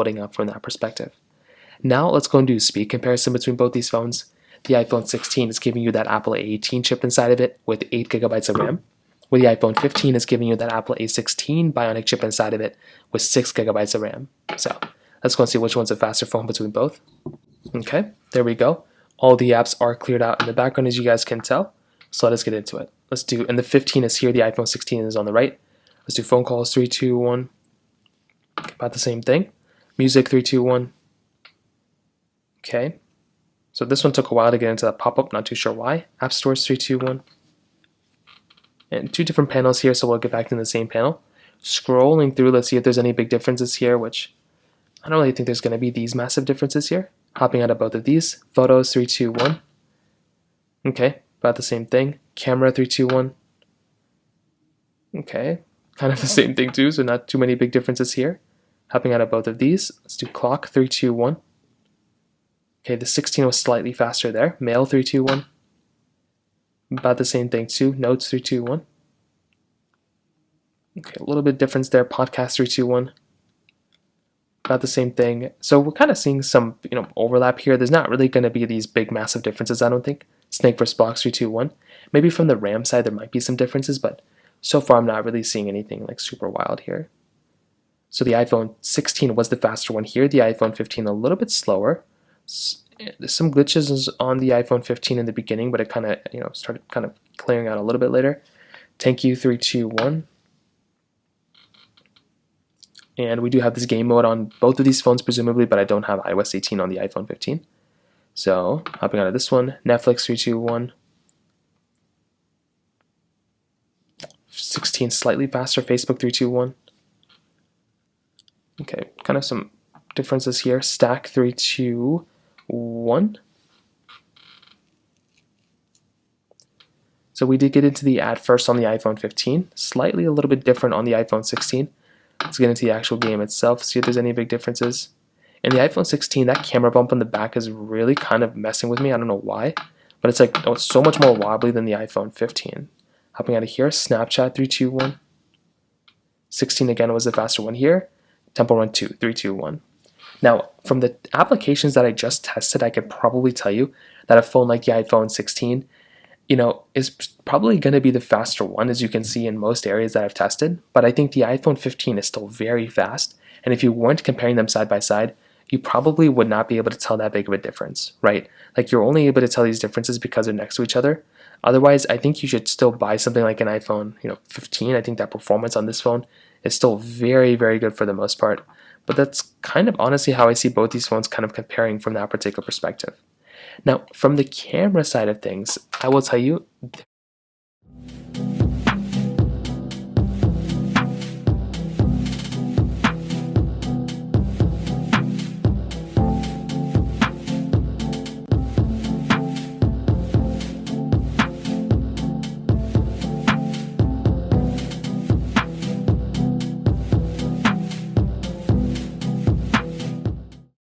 holding up from that perspective. Now let's go and do a speed comparison between both these phones. The iPhone 16 is giving you that Apple A18 chip inside of it with 8 gigabytes of RAM. Where the iPhone 15 is giving you that Apple A16 Bionic chip inside of it with 6 gigabytes of RAM. So let's go and see which one's a faster phone between both. Okay, there we go. All the apps are cleared out in the background, as you guys can tell. So let us get into it. Let's do, and the 15 is here, the iPhone 16 is on the right. Let's do phone calls, 3, 2, 1. About the same thing. Music, 3, 2, 1. Okay. So this one took a while to get into that pop-up, not too sure why. App Stores, 3, 2, 1. And 2 different panels here, so we'll get back to the same panel. Scrolling through, let's see if there's any big differences here, which I don't really think there's going to be these massive differences here. Hopping out of both of these. Photos, 3, 2, 1. Okay, about the same thing. Camera, 3, 2, 1. Okay, kind of the same thing too, so not too many big differences here. Hopping out of both of these. Let's do clock, 3, 2, 1. Okay, the 16 was slightly faster there. Mail, 3, 2, 1. About the same thing too. Notes, 3, 2, 1. Okay, a little bit difference there. Podcast, 3, 2, 1. About the same thing. So we're kind of seeing some, overlap here. There's not really going to be these big, massive differences, I don't think. Snake versus Box, 3, 2, 1. Maybe from the RAM side there might be some differences, but so far I'm not really seeing anything like super wild here. So the iPhone 16 was the faster one here. The iPhone 15 a little bit slower. There's some glitches on the iPhone 15 in the beginning, but it kind of, started kind of clearing out a little bit later. Thank you, 3, 2, 1. And we do have this game mode on both of these phones, presumably, but I don't have iOS 18 on the iPhone 15. So, hopping out of this one, Netflix, 3, 2, 1. 16 slightly faster, Facebook, 3, 2, 1. Okay, kind of some differences here. Stack, 3, 2, 1. So we did get into the ad first on the iPhone 15, slightly a little bit different on the iPhone 16. Let's get into the actual game itself, see if there's any big differences. In the iPhone 16, that camera bump on the back is really kind of messing with me. I don't know why, but it's it's so much more wobbly than the iPhone 15. Hopping out of here, Snapchat, 3, 2, 1. 16 again was the faster one here. Temple Run 2, 3, 2, 1. Now, from the applications that I just tested, I could probably tell you that a phone like the iPhone 16, is probably going to be the faster one, as you can see in most areas that I've tested. But I think the iPhone 15 is still very fast. And if you weren't comparing them side by side, you probably would not be able to tell that big of a difference, right? Like, you're only able to tell these differences because they're next to each other. Otherwise, I think you should still buy something like an iPhone 15. I think that performance on this phone is still very, very good for the most part. But that's kind of honestly how I see both these phones kind of comparing from that particular perspective. Now, from the camera side of things, I will tell you,